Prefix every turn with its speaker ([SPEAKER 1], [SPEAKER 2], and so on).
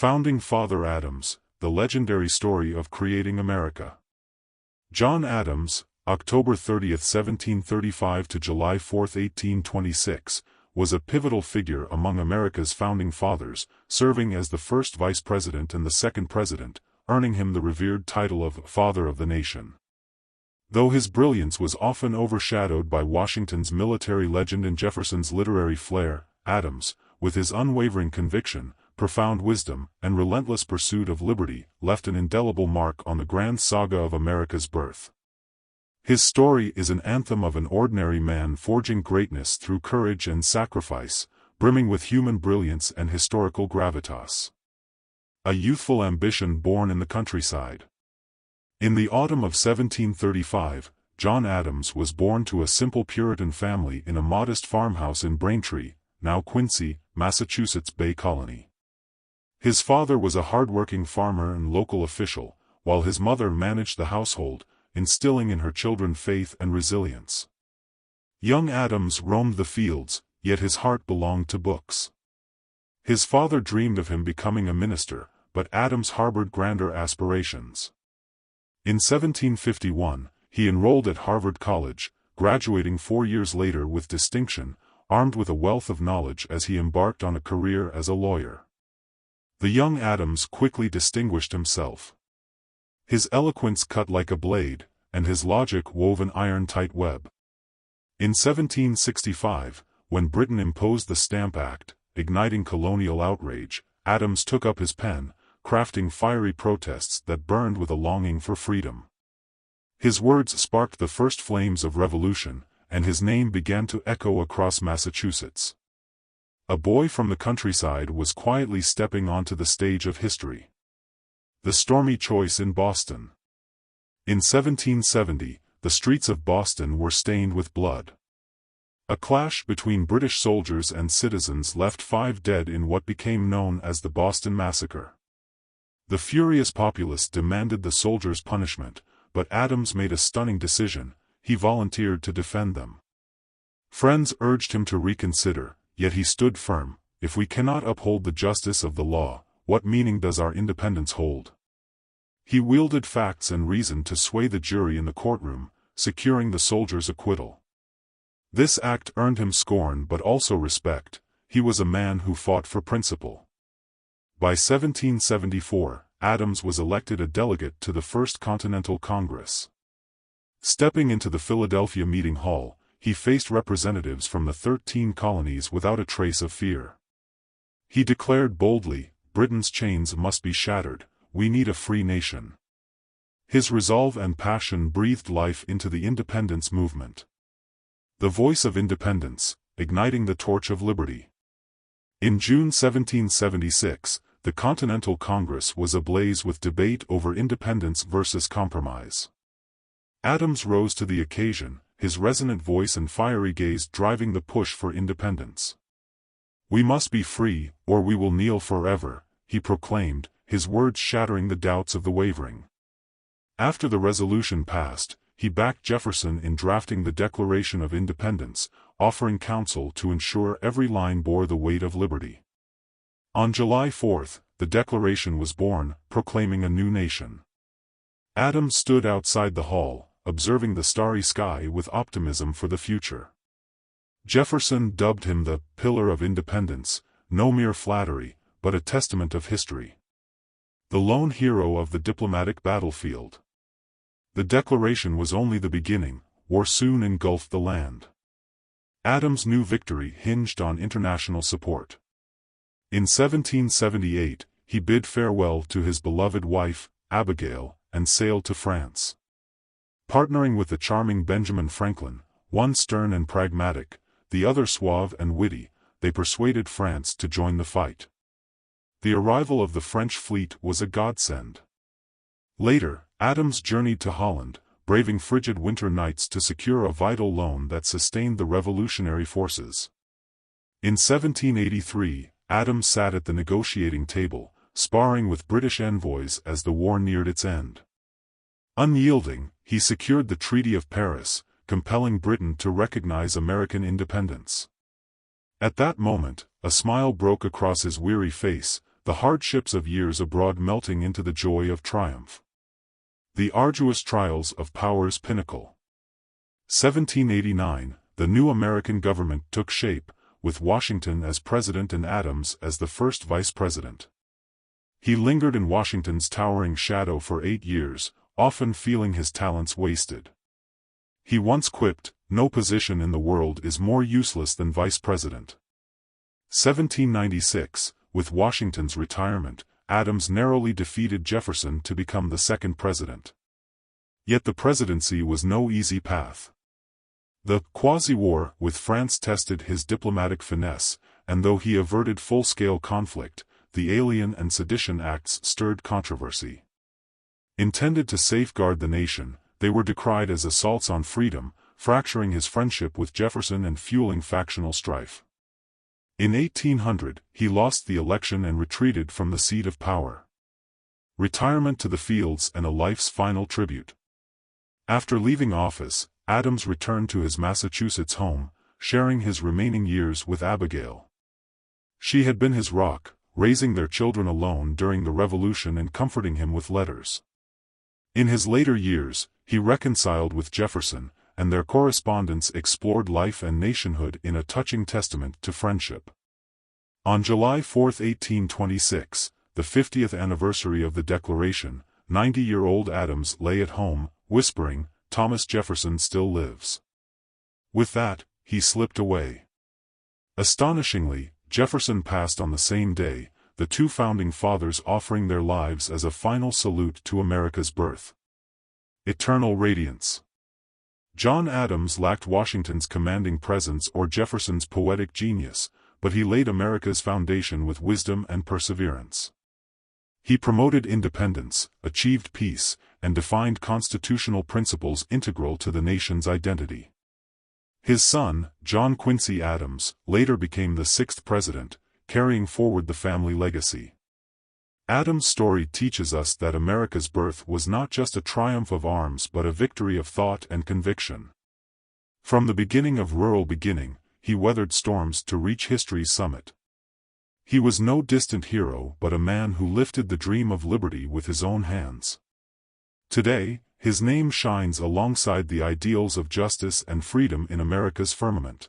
[SPEAKER 1] Founding Father Adams, the legendary story of creating America. John Adams, October 30, 1735 to July 4, 1826, was a pivotal figure among America's founding fathers, serving as the first vice president and the second president, earning him the revered title of Father of the Nation. Though his brilliance was often overshadowed by Washington's military legend and Jefferson's literary flair, Adams, with his unwavering conviction, profound wisdom, and relentless pursuit of liberty, left an indelible mark on the grand saga of America's birth. His story is an anthem of an ordinary man forging greatness through courage and sacrifice, brimming with human brilliance and historical gravitas. A youthful ambition born in the countryside. In the autumn of 1735, John Adams was born to a simple Puritan family in a modest farmhouse in Braintree, now Quincy, Massachusetts Bay Colony. His father was a hardworking farmer and local official, while his mother managed the household, instilling in her children faith and resilience. Young Adams roamed the fields, yet his heart belonged to books. His father dreamed of him becoming a minister, but Adams harbored grander aspirations. In 1751, he enrolled at Harvard College, graduating 4 years later with distinction, armed with a wealth of knowledge as he embarked on a career as a lawyer. The young Adams quickly distinguished himself. His eloquence cut like a blade, and his logic wove an iron-tight web. In 1765, when Britain imposed the Stamp Act, igniting colonial outrage, Adams took up his pen, crafting fiery protests that burned with a longing for freedom. His words sparked the first flames of revolution, and his name began to echo across Massachusetts. A boy from the countryside was quietly stepping onto the stage of history. The stormy choice in Boston. In 1770, the streets of Boston were stained with blood. A clash between British soldiers and citizens left 5 dead in what became known as the Boston Massacre. The furious populace demanded the soldiers' punishment, but Adams made a stunning decision: he volunteered to defend them. Friends urged him to reconsider, yet he stood firm: if we cannot uphold the justice of the law, what meaning does our independence hold? He wielded facts and reason to sway the jury in the courtroom, securing the soldiers' acquittal. This act earned him scorn but also respect. He was a man who fought for principle. By 1774, Adams was elected a delegate to the First Continental Congress. Stepping into the Philadelphia meeting hall, he faced representatives from the 13 colonies without a trace of fear. He declared boldly, "Britain's chains must be shattered, we need a free nation." His resolve and passion breathed life into the independence movement. The voice of independence, igniting the torch of liberty. In June 1776, the Continental Congress was ablaze with debate over independence versus compromise. Adams rose to the occasion, his resonant voice and fiery gaze driving the push for independence. "We must be free, or we will kneel forever," he proclaimed, his words shattering the doubts of the wavering. After the resolution passed, he backed Jefferson in drafting the Declaration of Independence, offering counsel to ensure every line bore the weight of liberty. On July 4, the Declaration was born, proclaiming a new nation. Adams stood outside the hall, observing the starry sky with optimism for the future. Jefferson dubbed him the "Pillar of Independence," no mere flattery, but a testament of history. The lone hero of the diplomatic battlefield. The Declaration was only the beginning. War soon engulfed the land. Adams' new victory hinged on international support. In 1778, he bid farewell to his beloved wife, Abigail, and sailed to France. Partnering with the charming Benjamin Franklin, one stern and pragmatic, the other suave and witty, they persuaded France to join the fight. The arrival of the French fleet was a godsend. Later, Adams journeyed to Holland, braving frigid winter nights to secure a vital loan that sustained the revolutionary forces. In 1783, Adams sat at the negotiating table, sparring with British envoys as the war neared its end. Unyielding, he secured the Treaty of Paris, compelling Britain to recognize American independence. At that moment, a smile broke across his weary face, the hardships of years abroad melting into the joy of triumph. The arduous trials of power's pinnacle. 1789, the new American government took shape, with Washington as president and Adams as the first vice president. He lingered in Washington's towering shadow for 8 years, often feeling his talents wasted. He once quipped, "No position in the world is more useless than vice president." 1796, with Washington's retirement, Adams narrowly defeated Jefferson to become the second president. Yet the presidency was no easy path. The quasi-war with France tested his diplomatic finesse, and though he averted full-scale conflict, the Alien and Sedition Acts stirred controversy. Intended to safeguard the nation, they were decried as assaults on freedom, fracturing his friendship with Jefferson and fueling factional strife. In 1800, he lost the election and retreated from the seat of power. Retirement to the fields and a life's final tribute. After leaving office, Adams returned to his Massachusetts home, sharing his remaining years with Abigail. She had been his rock, raising their children alone during the Revolution and comforting him with letters. In his later years, he reconciled with Jefferson, and their correspondence explored life and nationhood in a touching testament to friendship. On July 4, 1826, the 50th anniversary of the Declaration, 90-year-old Adams lay at home, whispering, "Thomas Jefferson still lives." With that, he slipped away. Astonishingly, Jefferson passed on the same day, the two founding fathers offering their lives as a final salute to America's birth. Eternal radiance. John Adams lacked Washington's commanding presence or Jefferson's poetic genius, but he laid America's foundation with wisdom and perseverance. He promoted independence, achieved peace, and defined constitutional principles integral to the nation's identity. His son, John Quincy Adams, later became the 6th president, carrying forward the family legacy. Adams' story teaches us that America's birth was not just a triumph of arms but a victory of thought and conviction. From the beginning of rural beginning, he weathered storms to reach history's summit. He was no distant hero but a man who lifted the dream of liberty with his own hands. Today, his name shines alongside the ideals of justice and freedom in America's firmament.